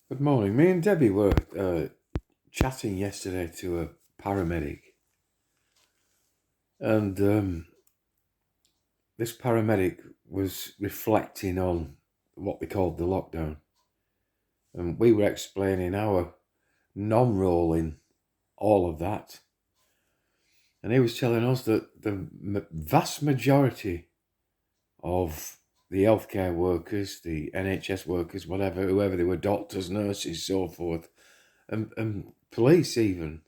Good morning. Me and Debbie were chatting yesterday to a paramedic, and this paramedic was reflecting on what they called the lockdown, and we were explaining our non-role in all of that, and he was telling us that the vast majority of the healthcare workers, the NHS workers, whoever they were, doctors, nurses, so forth, and police even,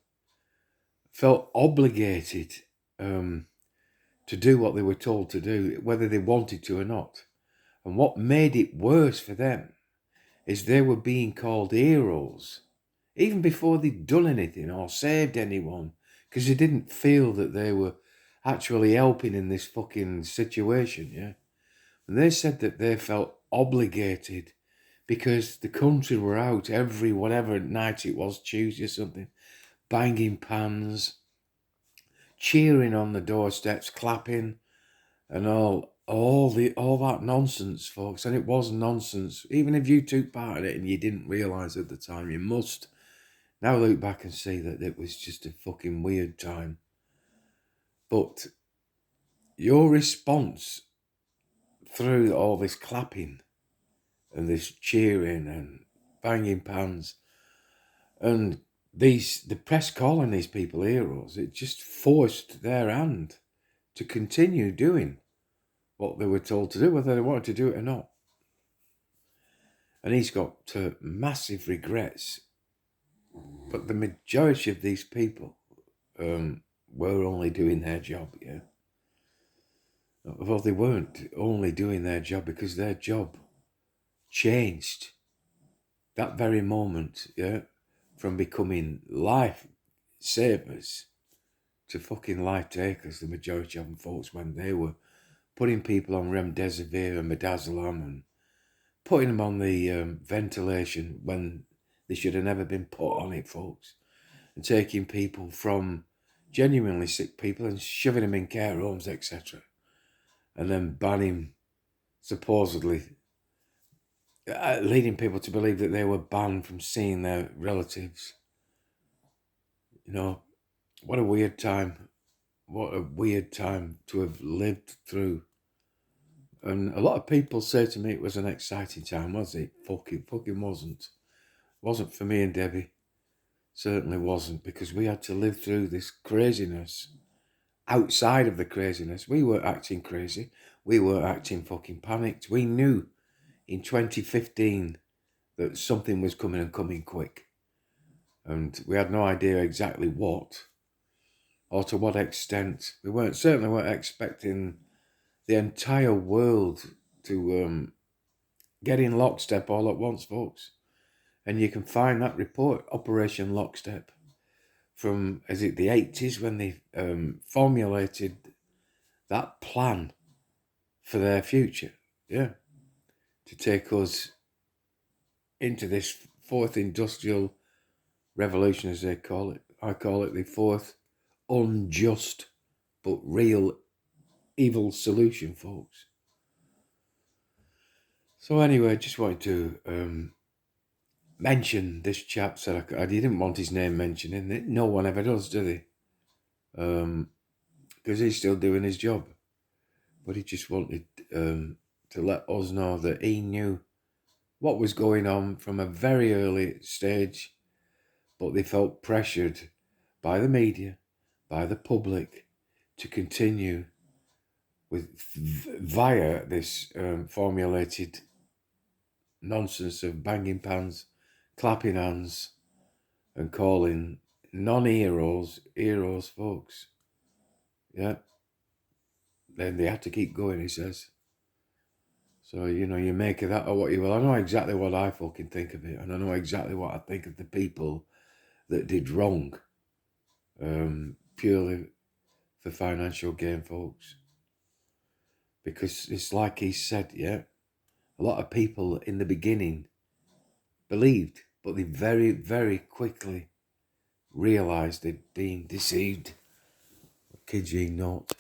felt obligated to do what they were told to do, whether they wanted to or not. And what made it worse for them is they were being called heroes, even before they'd done anything or saved anyone, because they didn't feel that they were actually helping in this fucking situation, yeah? And they said that they felt obligated because the country were out every whatever night it was, Tuesday or something, banging pans, cheering on the doorsteps, clapping, and all that nonsense, folks. And it was nonsense. Even if you took part in it and you didn't realise at the time, you must now look back and see that it was just a fucking weird time. But your response through all this clapping and this cheering and banging pans and the press calling these people heroes, it just forced their hand to continue doing what they were told to do, whether they wanted to do it or not. And he's got massive regrets. But the majority of these people were only doing their job, yeah. Well, they weren't only doing their job because their job changed that very moment, yeah, from becoming life savers to fucking life takers, the majority of them, folks, when they were putting people on remdesivir and midazolam and putting them on the ventilation when they should have never been put on it, folks, and taking people from genuinely sick people and shoving them in care homes, etc., and then banning, supposedly, leading people to believe that they were banned from seeing their relatives. You know, what a weird time. What a weird time to have lived through. And a lot of people say to me it was an exciting time, was it? Fucking wasn't. Wasn't for me and Debbie. Certainly wasn't, because we had to live through this craziness. Outside of the craziness, we weren't acting crazy. We weren't acting fucking panicked. We knew in 2015 that something was coming and coming quick. And we had no idea exactly what or to what extent. We certainly weren't expecting the entire world to get in lockstep all at once, folks. And you can find that report, Operation Lockstep, from, is it the 80s, when they formulated that plan for their future, yeah, to take us into this fourth industrial revolution, as they call it. I call it the fourth unjust but real evil solution, folks. So anyway, just wanted to mention this chap. Said I didn't want his name mentioned. No one ever does, do they? Because he's still doing his job. But he just wanted to let us know that he knew what was going on from a very early stage, but they felt pressured by the media, by the public, to continue with via this formulated nonsense of banging pans, clapping hands, and calling non-heroes heroes, folks. Yeah. Then they had to keep going, he says. So, you know, you make of that or what you will. I know exactly what I fucking think of it, and I know exactly what I think of the people that did wrong, purely for financial gain, folks. Because it's like he said, yeah, a lot of people in the beginning believed, but they very, very quickly realised they'd been deceived. Kid you not.